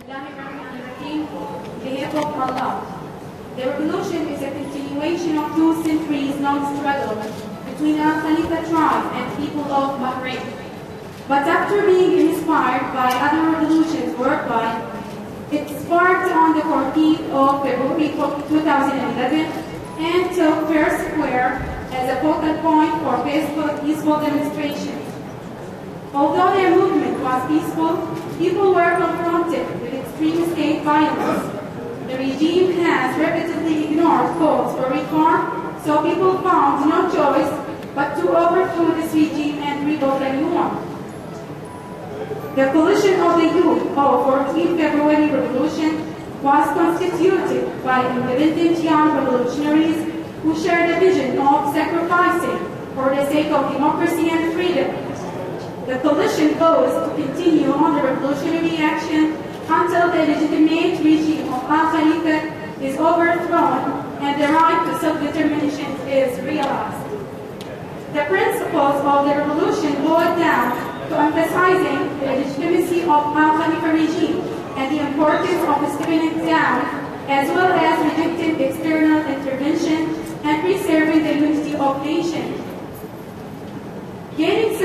The help of Allah. The revolution is a continuation of 2 centuries-long struggle between Al Khalifa tribe and people of Bahrain. But after being inspired by other revolutions worldwide, it sparked on the 14th of February 2011 and took First Square as a focal point for peaceful demonstrations. Although the movement was peaceful, people were confronted with extreme state violence. The regime has repeatedly ignored calls for reform, so people found no choice but to overthrow this regime and rebuild a new one. The coalition of the youth of 14th February Revolution was constituted by independent young revolutionaries who shared a vision of sacrificing for the sake of democracy and freedom. The coalition goes to continue on the revolutionary action until the legitimate regime of Al Khalifa is overthrown and the right to self-determination is realized. The principles of the revolution boiled down to emphasizing the legitimacy of Al Khalifa regime and the importance of stepping it down, as well as rejecting external intervention and preserving the unity of nations. Gaining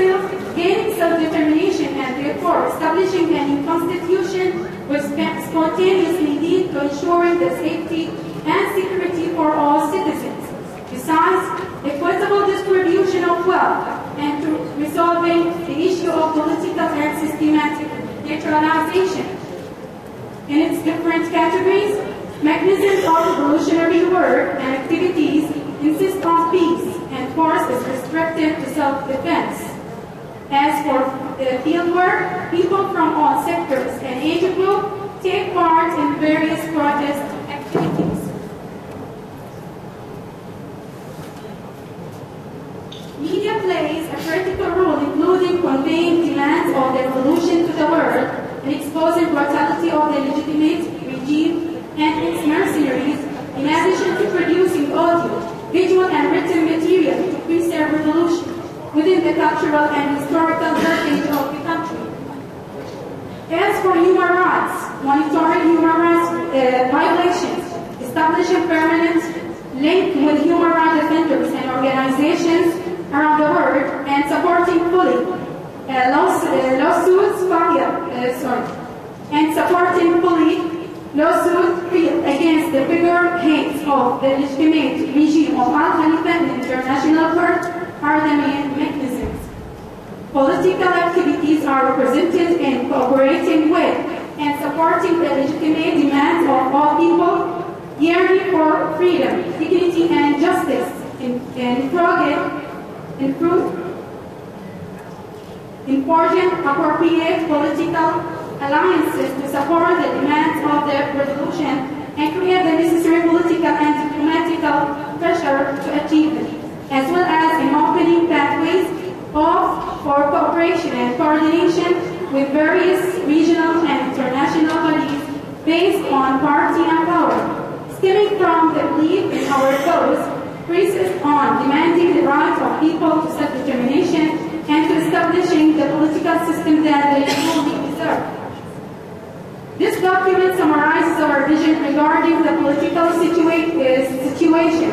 self-determination and therefore establishing a new constitution will spontaneously lead to ensuring the safety and security for all citizens. Besides, equitable distribution of wealth and to resolving the issue of political and systematic neutralization. In its different categories, mechanisms of revolutionary work and activities insist on peace and force is restricted to self-defense. As for field work, people from all sectors and age groups take part in various protest activities. Media plays a critical role, including conveying demands of the revolution to the world and exposing brutality of the legitimate regime and its mercenaries, in addition to producing audio, visual and written material to preserve revolution within the cultural and historical heritage of the country. As for human rights, monitoring human rights violations, establishing permanent link with human rights defenders and organizations around the world, and supporting fully lawsuits against the figureheads of the legitimate regime of Al Khalifa and international court are the main mechanisms. Political activities are represented in cooperating with and supporting the legitimate demands of all people yearning for freedom, dignity, and justice, in forging appropriate political alliances to support the demands of the revolution and create the necessary political and diplomatic pressure to achieve it, as well as in opening pathways for cooperation and coordination with various regional and international bodies based on party and power, stemming from the belief in our cause, basis on demanding the right of people to self-determination and to establishing the political system that they truly deserve. This document summarizes our vision regarding the political situation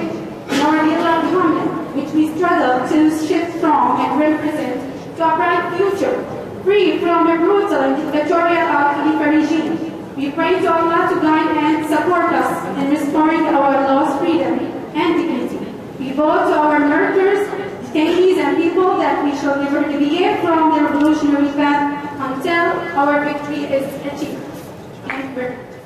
in our Iraq homeland, which we struggle to shift from and represent to a bright future, free from a brutal and dictatorial Al Khalifa regime. We pray to Allah to guide and support us in restoring our lost freedom and dignity. We vow to our murderers, detainees, and people that we shall never deviate from the revolutionary path until our victory is achieved. Thank you.